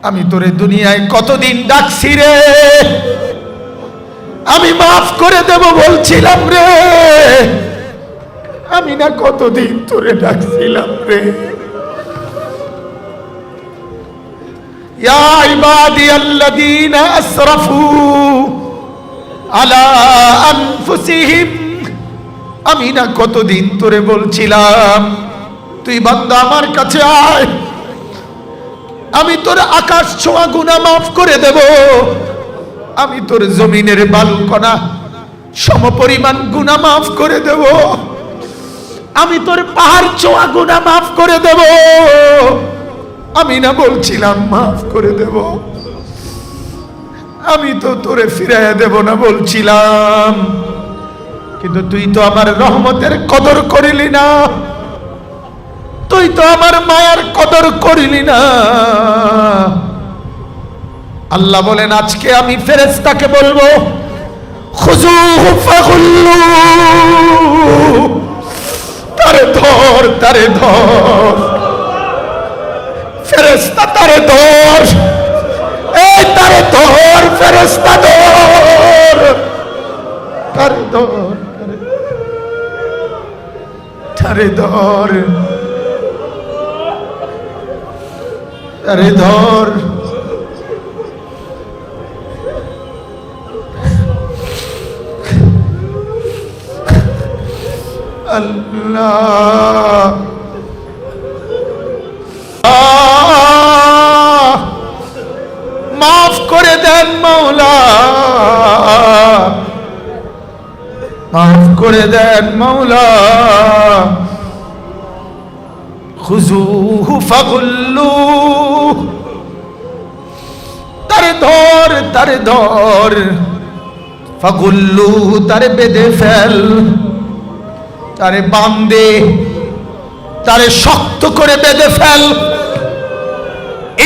আমি তোরে দুনিয়ায় কতদিন ডাকছি রে, আমি মাফ করে দেব বলছিলাম রে, আমি না কতদিন তোরে ডাকছিলাম রে। ইয়া ইবাদিয়াল্লাযীনা আসরাফু আলা আনফুসিহিম, আমি না কতদিন তোরে বলছিলাম তুই বান্দা আমার কাছে আয়, আমি তোর আকাশ ছোঁয়া গুনাহ মাফ করে দেব, আমি তোর জমিনের বালুকণা সমপরিমাণ গুনাহ মাফ করে দেব, আমি তোর পাহাড় ছোঁয়া গুনাহ মাফ করে দেব। আমি না বলছিলাম মাফ করে দেব, আমি তো তোরে ফিরাইয়া দেব না বলছিলাম, কিন্তু তুই তো আমার রহমতের কদর করিলি না, তুই তো আমার মায়ার কদর করিলি না। আল্লাহ বলেন আজকে আমি ফেরেশতাকে বলবো খুযুহু ফাগুল্লু, তারে ধর, তারে ধর, ফেরেশতা তারে ধর, এই তারে ধর, ফেরেশতা ধর, তারে ধর, তারে ধর, তারে ধর। আল্লাহ মাফ করে দেন মাওলা, মাফ করে দেন মাওলা। খুযুহু ফাগুল্লু, তারে ধর, তারে ধর, ফাগুল্লু, তারে বেঁধে ফেল, তারে বাঁধে, তারে শক্ত করে বেঁধে ফেল।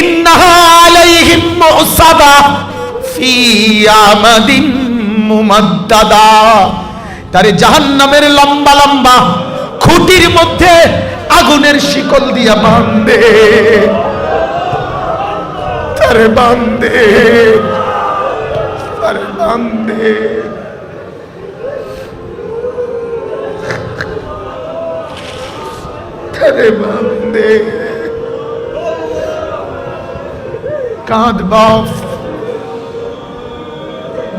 ইন্নাহা আলাইহিম মুসাবা ফি আমাদিন মুমাদ্দাদা, তারে জাহান্নামের লম্বা লম্বা খুঁটির মধ্যে আগুনের শিকল দিয়া বাঁধে, তারে বাঁধে, তারে বাঁধে। তারে বাঁধে। কাঁদ বাপ,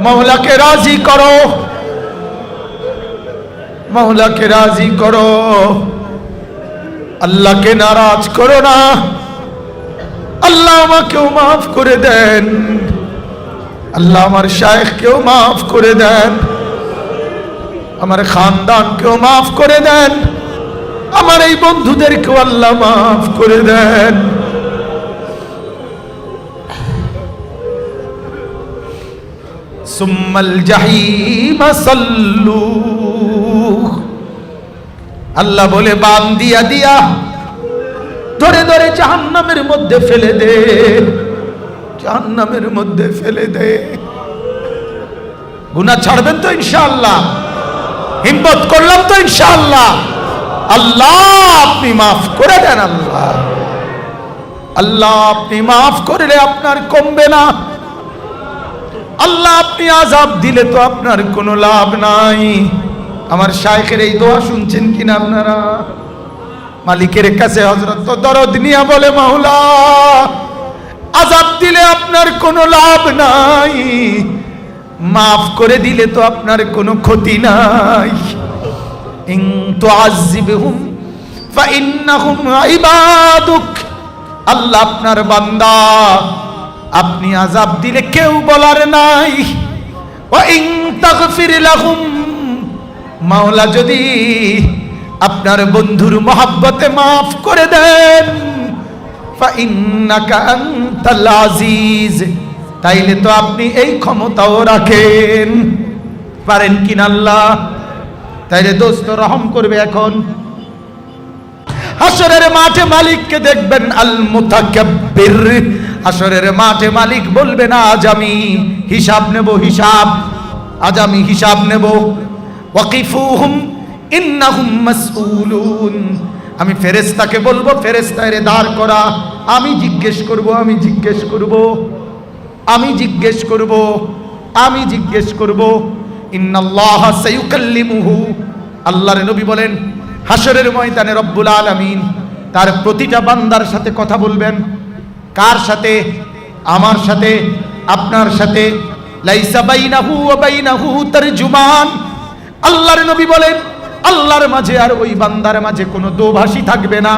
মওলাকে রাজি করো, মওলাকে রাজি করো, আল্লাহকে নারাজ করো না। আল্লাহ আমাকেও মাফ করে দেন, আল্লাহ আমার শায়েখকেও মাফ করে দেন, আমার খানদানকেও মাফ করে দেন, আমার এই বন্ধুদেরকেও আল্লাহ মাফ করে দেন। সুম্মাল জাহিম সাল্লু, আল্লাহ বলে বাম দিয়া দিয়া ধরে ধরে জাহান্নামের মধ্যে ফেলে দে, জাহান্নামের মধ্যে ফেলে দে। গুনাহ ছাড়বেন তো ইনশাআল্লাহ? হিম্মত করলাম তো ইনশাআল্লাহ? আল্লাহ আপনি মাফ করে দেন, আল্লাহ, আল্লাহ আপনি মাফ করলে আপনার কমবে না, আল্লাহ আপনি আযাব দিলে তো আপনার কোনো লাভ নাই। আমার শায়েখের এই দোয়া শুনছেন কিনা আপনারা? মালিকের কাছে হযরত তো দরদ নিয়া বলে মাওলা আযাব দিলে আপনার কোনো লাভ নাই, মাফ করে দিলে তো আপনার কোনো ক্ষতি নাই। ইন তুআযিবহুম ফাইন্নাহুম ইবাদুক, আল্লাহ আপনার বান্দা, আপনি আযাব দিলে কেউ বলার নাই। ওয়া ইন তাগফির লাহুম, মাওলা যদি আপনার বন্ধুর মহব্বতে মাফ করে দেন, ফাইন্নাকা আনতাল আজিজ, তাইলে তো আপনি এই ক্ষমতাও রাখেন। পারেন কিনা আল্লাহ? তাইলে দোস্ত রহম করবে। এখন হাসরের মাঠে মালিককে দেখবেন আল মুতাকাব্বির, হাসরের মাঠে মালিক বলবেন আজ আমি হিসাব নেব, হিসাব, আজ আমি হিসাব নেব। ওয়াকিফুহুম ইন্নাহুম মাসউলুন, আমি ফেরেশতাকে বলবো, ফেরেশতা এর দাঁড় করা, আমি জিজ্ঞেস করব, আমি জিজ্ঞেস করব, আমি জিজ্ঞেস করব, আমি জিজ্ঞেস করব। ইন্নাল্লাহা সায়ুকাল্লিমুহু, আল্লাহর নবী বলেন হাসরের ময়দানে রব্বুল আলামিন তার প্রতিটা বান্দার সাথে কথা বলবেন। কার সাথে? আমার সাথে, আপনার সাথে। লাইসা বাইনাহু ওয়া বাইনাহু তারজুমান, আল্লাহর নবী বলেন আল্লাহর মাঝে আর ওই বান্দার মাঝে কোনো দোভাষী থাকবে না,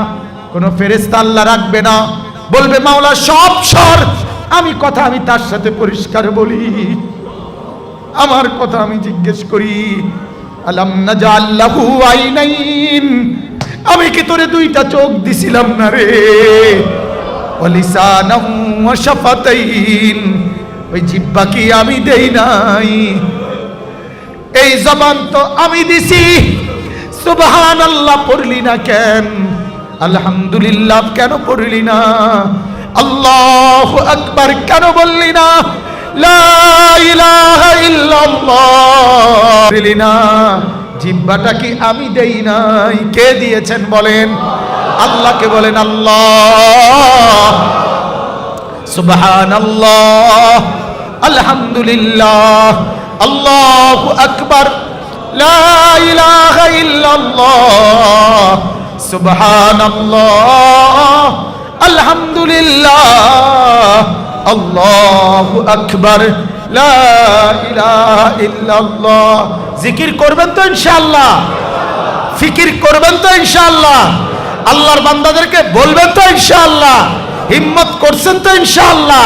কোনো ফেরেশতা আল্লাহ রাখবে না। বলবে মাওলা সব সর, আমি কথা আমি তার সাথে পরিষ্কার বলি, আমার কথা আমি জিজ্ঞেস করি। আলাম নাজাল লাহু আইনাইন, আমি কি তোরে দুইটা চোখ দিছিলাম না রে? ওয়া লিসানাহু ওয়া শাফাতাইন, ওই জিহ্বা কি আমি দেই নাই? এই জবান তো আমি দিছি। সুবহানাল্লাহ পড়লি না কেন? আলহামদুলিল্লাহ কেন পড়লি না? আল্লাহু আকবার কেন বললি না? লা ইলাহা ইল্লাল্লাহ বললি না? জিহ্বাটা কি আমি দেই নাই? কে দিয়েছেন বলেন? আল্লাহকে বলেন আল্লাহ, সুবহানাল্লাহ, আলহামদুলিল্লাহ, আল্লাহু আকবার, লা ইলাহা ইল্লাল্লাহ, সুবহানাল্লাহ, আলহামদুলিল্লাহ, আল্লাহু আকবার, লা ইলাহা ইল্লাল্লাহ। জিকির করবেন তো ইনশাআল্লাহ? ফিকির করবেন তো ইনশাআল্লাহ? আল্লাহর বান্দাদেরকে বলবেন তো ইনশাআল্লাহ? হিম্মত করছেন তো ইনশাআল্লাহ?